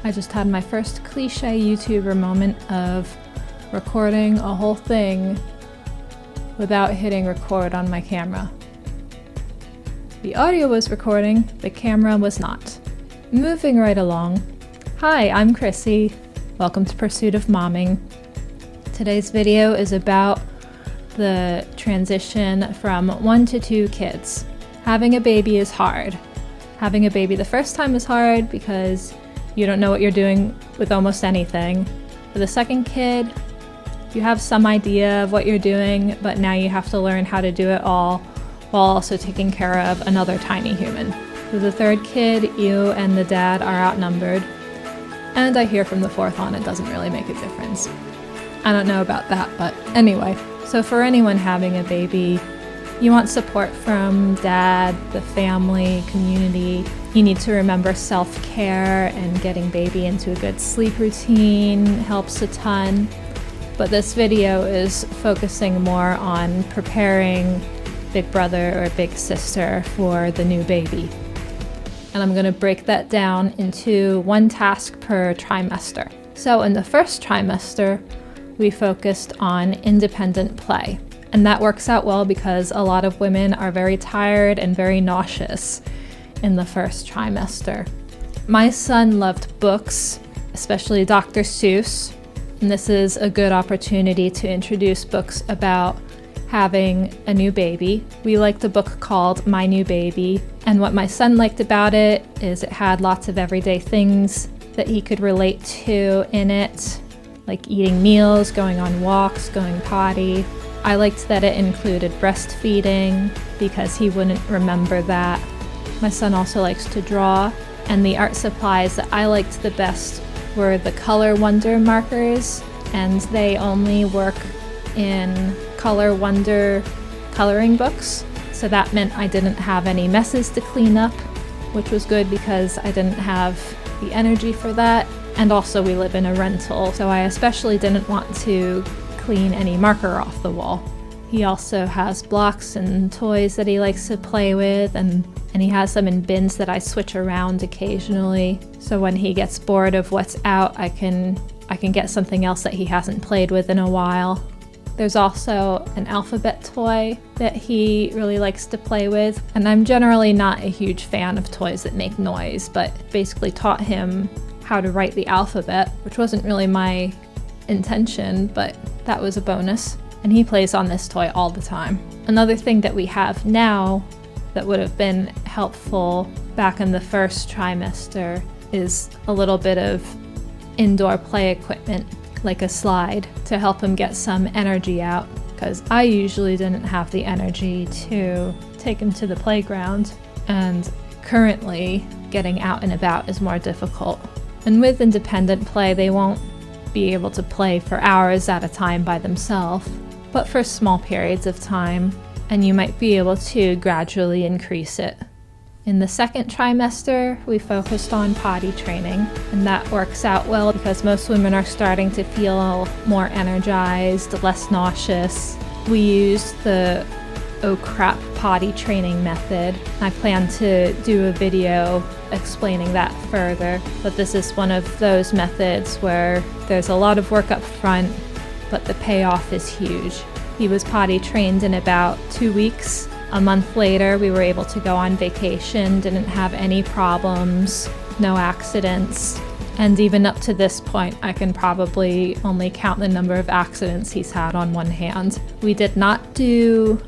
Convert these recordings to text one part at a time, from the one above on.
I just had my first cliche YouTuber moment of recording a whole thing without hitting record on my camera. The audio was recording, the camera was not. Moving right along. Hi, I'm Chrissy. Welcome to Pursuit of Momming. Today's video is about the transition from 1 to 2 kids. Having a baby is hard. Having a baby the first time is hard because you don't know what you're doing with almost anything. For the second kid, you have some idea of what you're doing, but now you have to learn how to do it all while also taking care of another tiny human. For the third kid, you and the dad are outnumbered. And I hear from the fourth on it doesn't really make a difference. I don't know about that, but anyway. So for anyone having a baby, you want support from dad, the family, community. You need to remember self-care, and getting baby into a good sleep routine helps a ton. But this video is focusing more on preparing big brother or big sister for the new baby. And I'm going to break that down into 1 task per trimester. So in the first trimester, we focused on independent play. And that works out well because a lot of women are very tired and very nauseous in the first trimester. My son loved books, especially Dr. Seuss. And this is a good opportunity to introduce books about having a new baby. We liked a book called My New Baby, and what my son liked about it is it had lots of everyday things that he could relate to in it, like eating meals, going on walks, going potty. I liked that it included breastfeeding because he wouldn't remember that. My son also likes to draw, and the art supplies that I liked the best were the Color Wonder markers, and they only work in Color Wonder coloring books. So that meant I didn't have any messes to clean up, which was good because I didn't have the energy for that. And also we live in a rental, so I especially didn't want to clean any marker off the wall. He also has blocks and toys that he likes to play with, and he has them in bins that I switch around occasionally. So when he gets bored of what's out, I can get something else that he hasn't played with in a while. There's also an alphabet toy that he really likes to play with, and I'm generally not a huge fan of toys that make noise, but basically taught him how to write the alphabet, which wasn't really my intention, but that was a bonus. And he plays on this toy all the time. Another thing that we have now that would have been helpful back in the first trimester is a little bit of indoor play equipment, like a slide, to help him get some energy out, because I usually didn't have the energy to take him to the playground, and currently getting out and about is more difficult. And with independent play, they won't be able to play for hours at a time by themselves, but for small periods of time, and you might be able to gradually increase it. In the second trimester, we focused on potty training, and that works out well because most women are starting to feel more energized, less nauseous. We used the oh crap potty training method. I plan to do a video explaining that further, but this is one of those methods where there's a lot of work up front, but the payoff is huge. He was potty trained in about 2 weeks. A month later, we were able to go on vacation, didn't have any problems, no accidents. And even up to this point, I can probably only count the number of accidents he's had on one hand. We did not do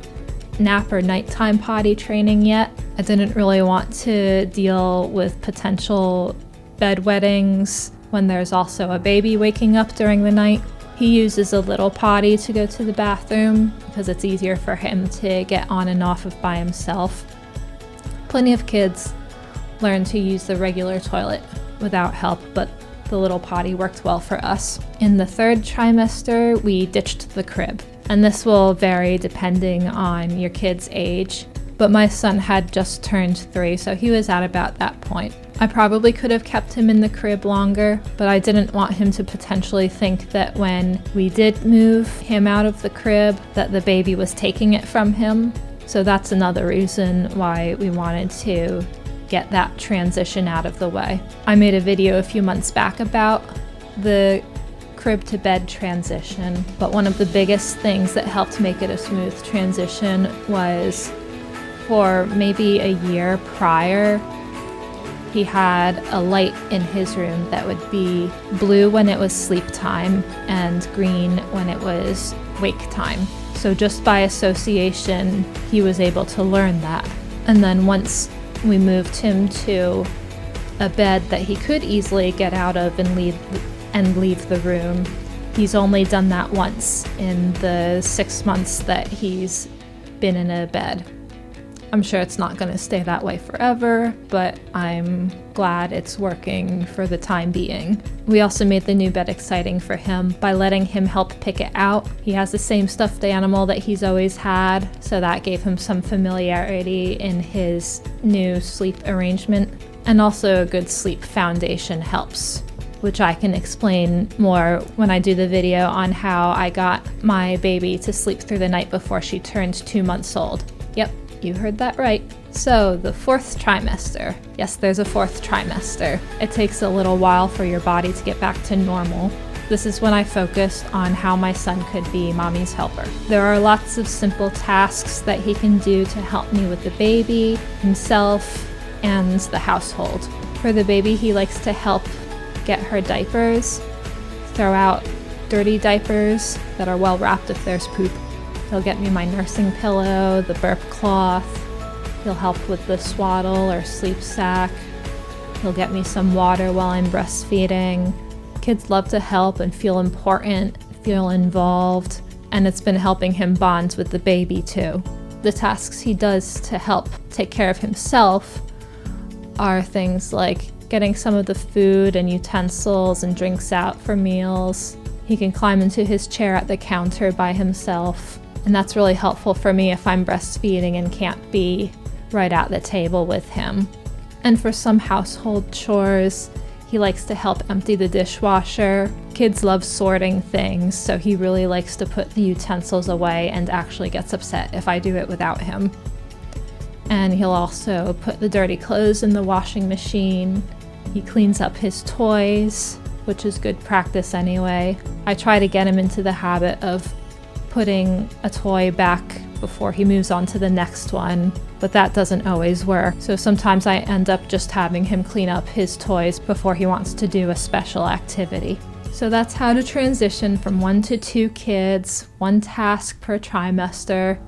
nap or nighttime potty training yet. I didn't really want to deal with potential bedwettings when there's also a baby waking up during the night. He uses a little potty to go to the bathroom because it's easier for him to get on and off of by himself. Plenty of kids learn to use the regular toilet without help, but the little potty worked well for us. In the third trimester, we ditched the crib, and this will vary depending on your kid's age, but my son had just turned 3, so he was at about that point. I probably could have kept him in the crib longer, but I didn't want him to potentially think that when we did move him out of the crib, that the baby was taking it from him. So that's another reason why we wanted to get that transition out of the way. I made a video a few months back about the crib to bed transition, but one of the biggest things that helped make it a smooth transition was for maybe a year prior, he had a light in his room that would be blue when it was sleep time and green when it was wake time. So just by association, he was able to learn that. And then once we moved him to a bed that he could easily get out of and leave the room, he's only done that once in the 6 months that he's been in a bed. I'm sure it's not going to stay that way forever, but I'm glad it's working for the time being. We also made the new bed exciting for him by letting him help pick it out. He has the same stuffed animal that he's always had, so that gave him some familiarity in his new sleep arrangement. And also a good sleep foundation helps, which I can explain more when I do the video on how I got my baby to sleep through the night before she turned 2 months old. Yep. You heard that right. So the 4th trimester. Yes, there's a 4th trimester. It takes a little while for your body to get back to normal. This is when I focused on how my son could be mommy's helper. There are lots of simple tasks that he can do to help me with the baby, himself, and the household. For the baby, he likes to help get her diapers, throw out dirty diapers that are well wrapped if there's poop. He'll get me my nursing pillow, the burp cloth. He'll help with the swaddle or sleep sack. He'll get me some water while I'm breastfeeding. Kids love to help and feel important, feel involved, and it's been helping him bond with the baby too. The tasks he does to help take care of himself are things like getting some of the food and utensils and drinks out for meals. He can climb into his chair at the counter by himself. And that's really helpful for me if I'm breastfeeding and can't be right at the table with him. And for some household chores, he likes to help empty the dishwasher. Kids love sorting things, so he really likes to put the utensils away and actually gets upset if I do it without him. And he'll also put the dirty clothes in the washing machine. He cleans up his toys, which is good practice anyway. I try to get him into the habit of putting a toy back before he moves on to the next one, but that doesn't always work. So sometimes I end up just having him clean up his toys before he wants to do a special activity. So that's how to transition from 1 to 2 kids, 1 task per trimester.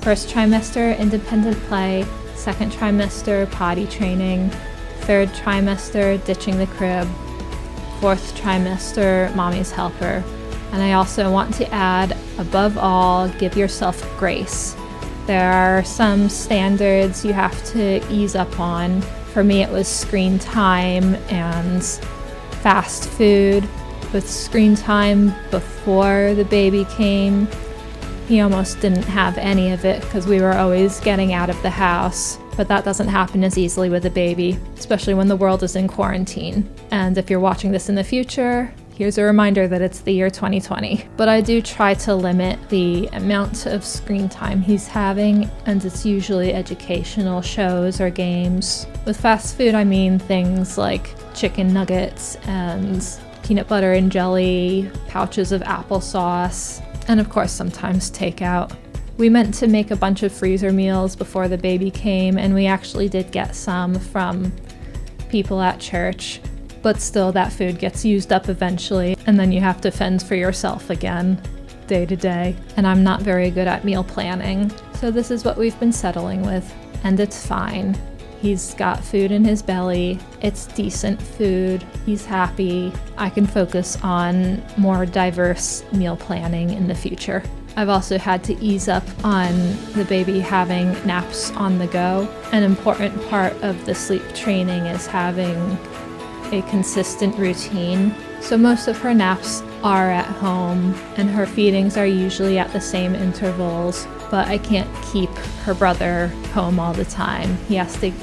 First trimester, independent play. Second trimester, potty training. Third trimester, ditching the crib. Fourth trimester, mommy's helper. And I also want to add, above all, give yourself grace. There are some standards you have to ease up on. For me, it was screen time and fast food. With screen time before the baby came, he almost didn't have any of it because we were always getting out of the house. But that doesn't happen as easily with a baby, especially when the world is in quarantine. And if you're watching this in the future, here's a reminder that it's the year 2020. But I do try to limit the amount of screen time he's having, and it's usually educational shows or games. With fast food, I mean things like chicken nuggets and peanut butter and jelly, pouches of applesauce, and of course sometimes takeout. We meant to make a bunch of freezer meals before the baby came, and we actually did get some from people at church. But still, that food gets used up eventually, and then you have to fend for yourself again, day to day. And I'm not very good at meal planning, so this is what we've been settling with, and it's fine. He's got food in his belly, it's decent food, he's happy. I can focus on more diverse meal planning in the future. I've also had to ease up on the baby having naps on the go. An important part of the sleep training is having a consistent routine. So most of her naps are at home, and her feedings are usually at the same intervals, but I can't keep her brother home all the time. He has to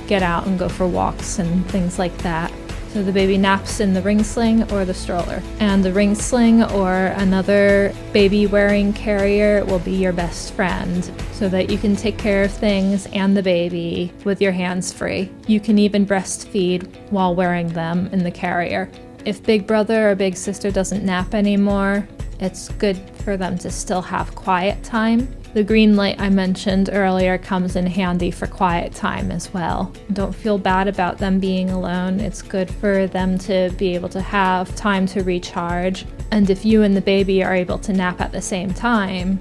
get out and go for walks and things like that. So the baby naps in the ring sling or the stroller. And the ring sling or another baby wearing carrier will be your best friend so that you can take care of things and the baby with your hands free. You can even breastfeed while wearing them in the carrier. If big brother or big sister doesn't nap anymore, it's good for them to still have quiet time. The green light I mentioned earlier comes in handy for quiet time as well. Don't feel bad about them being alone. It's good for them to be able to have time to recharge. And if you and the baby are able to nap at the same time,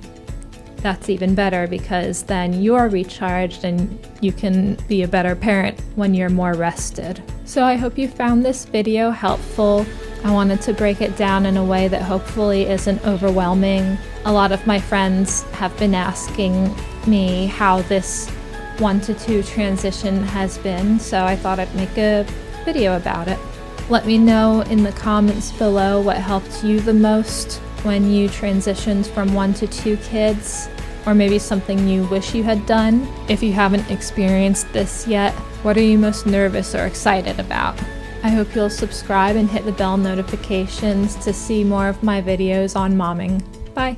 that's even better because then you're recharged and you can be a better parent when you're more rested. So I hope you found this video helpful. I wanted to break it down in a way that hopefully isn't overwhelming. A lot of my friends have been asking me how this 1 to 2 transition has been, so I thought I'd make a video about it. Let me know in the comments below what helped you the most when you transitioned from 1 to 2 kids, or maybe something you wish you had done. If you haven't experienced this yet, what are you most nervous or excited about? I hope you'll subscribe and hit the bell notifications to see more of my videos on momming. Bye!